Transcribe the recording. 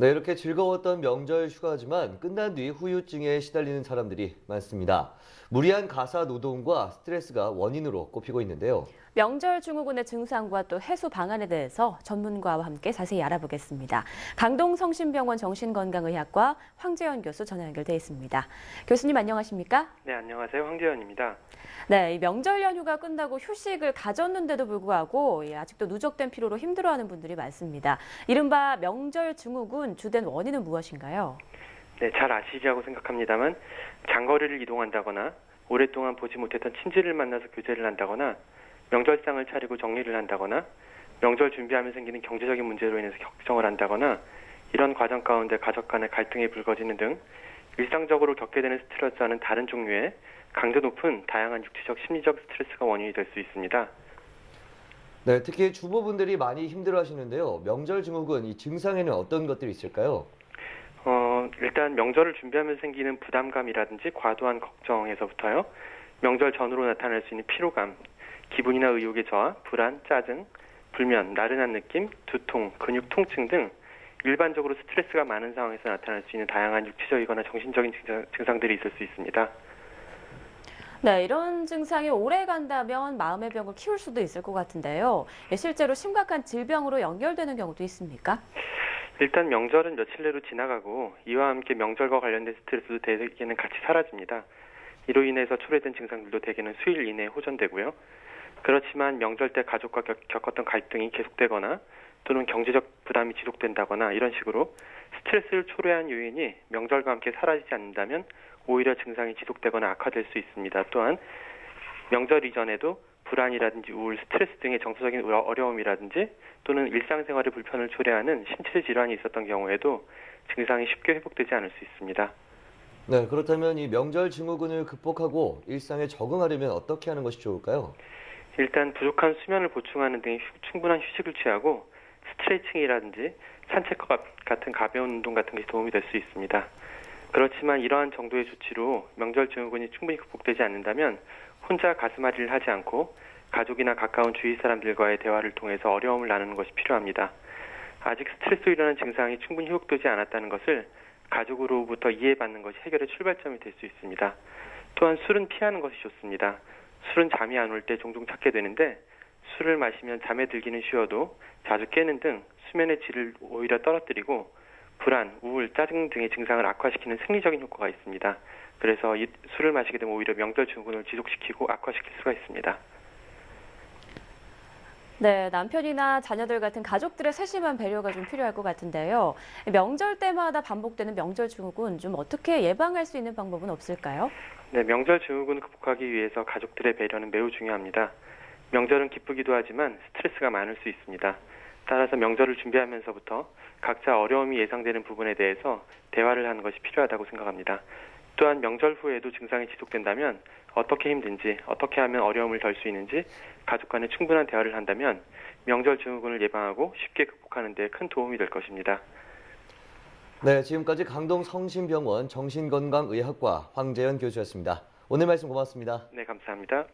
네, 이렇게 즐거웠던 명절 휴가지만 끝난 뒤 후유증에 시달리는 사람들이 많습니다. 무리한 가사 노동과 스트레스가 원인으로 꼽히고 있는데요. 명절 증후군의 증상과 또 해소 방안에 대해서 전문가와 함께 자세히 알아보겠습니다. 강동성심병원 정신건강의학과 황재현 교수 전화 연결돼 있습니다. 교수님 안녕하십니까? 네, 안녕하세요. 황재현입니다. 네, 이 명절 연휴가 끝나고 휴식을 가졌는데도 불구하고 아직도 누적된 피로로 힘들어하는 분들이 많습니다. 이른바 명절 증후군 주된 원인은 무엇인가요? 네, 잘 아시리라고 생각합니다만 장거리를 이동한다거나 오랫동안 보지 못했던 친지를 만나서 교제를 한다거나 명절상을 차리고 정리를 한다거나 명절 준비하면 생기는 경제적인 문제로 인해서 걱정을 한다거나 이런 과정 가운데 가족 간의 갈등이 불거지는 등 일상적으로 겪게 되는 스트레스와는 다른 종류의 강도 높은 다양한 육체적, 심리적 스트레스가 원인이 될 수 있습니다. 네, 특히 주부분들이 많이 힘들어하시는데요. 명절 증후군 이 증상에는 어떤 것들이 있을까요? 일단 명절을 준비하면 생기는 부담감이라든지 과도한 걱정에서부터요. 명절 전후로 나타날 수 있는 피로감, 기분이나 의욕의 저하, 불안, 짜증, 불면, 나른한 느낌, 두통, 근육 통증 등 일반적으로 스트레스가 많은 상황에서 나타날 수 있는 다양한 육체적이거나 정신적인 증상들이 있을 수 있습니다. 네, 이런 증상이 오래 간다면 마음의 병을 키울 수도 있을 것 같은데요. 실제로 심각한 질병으로 연결되는 경우도 있습니까? 일단 명절은 며칠 내로 지나가고 이와 함께 명절과 관련된 스트레스도 대개는 같이 사라집니다. 이로 인해서 초래된 증상들도 대개는 수일 이내에 호전되고요. 그렇지만 명절 때 가족과 겪었던 갈등이 계속되거나 또는 경제적 부담이 지속된다거나 이런 식으로 스트레스를 초래한 요인이 명절과 함께 사라지지 않는다면 오히려 증상이 지속되거나 악화될 수 있습니다. 또한 명절 이전에도 불안이라든지 우울, 스트레스 등의 정서적인 어려움이라든지 또는 일상생활의 불편을 초래하는 신체 질환이 있었던 경우에도 증상이 쉽게 회복되지 않을 수 있습니다. 네, 그렇다면 이 명절 증후군을 극복하고 일상에 적응하려면 어떻게 하는 것이 좋을까요? 일단 부족한 수면을 보충하는 등 충분한 휴식을 취하고 스트레칭이라든지 산책과 같은 가벼운 운동 같은 것이 도움이 될 수 있습니다. 그렇지만 이러한 정도의 조치로 명절 증후군이 충분히 극복되지 않는다면 혼자 가슴앓이를 하지 않고 가족이나 가까운 주위 사람들과의 대화를 통해서 어려움을 나누는 것이 필요합니다. 아직 스트레스로 일어나는 증상이 충분히 회복되지 않았다는 것을 가족으로부터 이해받는 것이 해결의 출발점이 될 수 있습니다. 또한 술은 피하는 것이 좋습니다. 술은 잠이 안 올 때 종종 찾게 되는데 술을 마시면 잠에 들기는 쉬워도 자주 깨는 등 수면의 질을 오히려 떨어뜨리고 불안, 우울, 짜증 등의 증상을 악화시키는 생리적인 효과가 있습니다. 그래서 이 술을 마시게 되면 오히려 명절 증후군을 지속시키고 악화시킬 수가 있습니다. 네, 남편이나 자녀들 같은 가족들의 세심한 배려가 좀 필요할 것 같은데요. 명절 때마다 반복되는 명절 증후군 좀 어떻게 예방할 수 있는 방법은 없을까요? 네, 명절 증후군을 극복하기 위해서 가족들의 배려는 매우 중요합니다. 명절은 기쁘기도 하지만 스트레스가 많을 수 있습니다. 따라서 명절을 준비하면서부터 각자 어려움이 예상되는 부분에 대해서 대화를 하는 것이 필요하다고 생각합니다. 또한 명절 후에도 증상이 지속된다면 어떻게 힘든지, 어떻게 하면 어려움을 덜 수 있는지 가족 간에 충분한 대화를 한다면 명절 증후군을 예방하고 쉽게 극복하는 데 큰 도움이 될 것입니다. 네, 지금까지 강동성심병원 정신건강의학과 황재현 교수였습니다. 오늘 말씀 고맙습니다. 네, 감사합니다.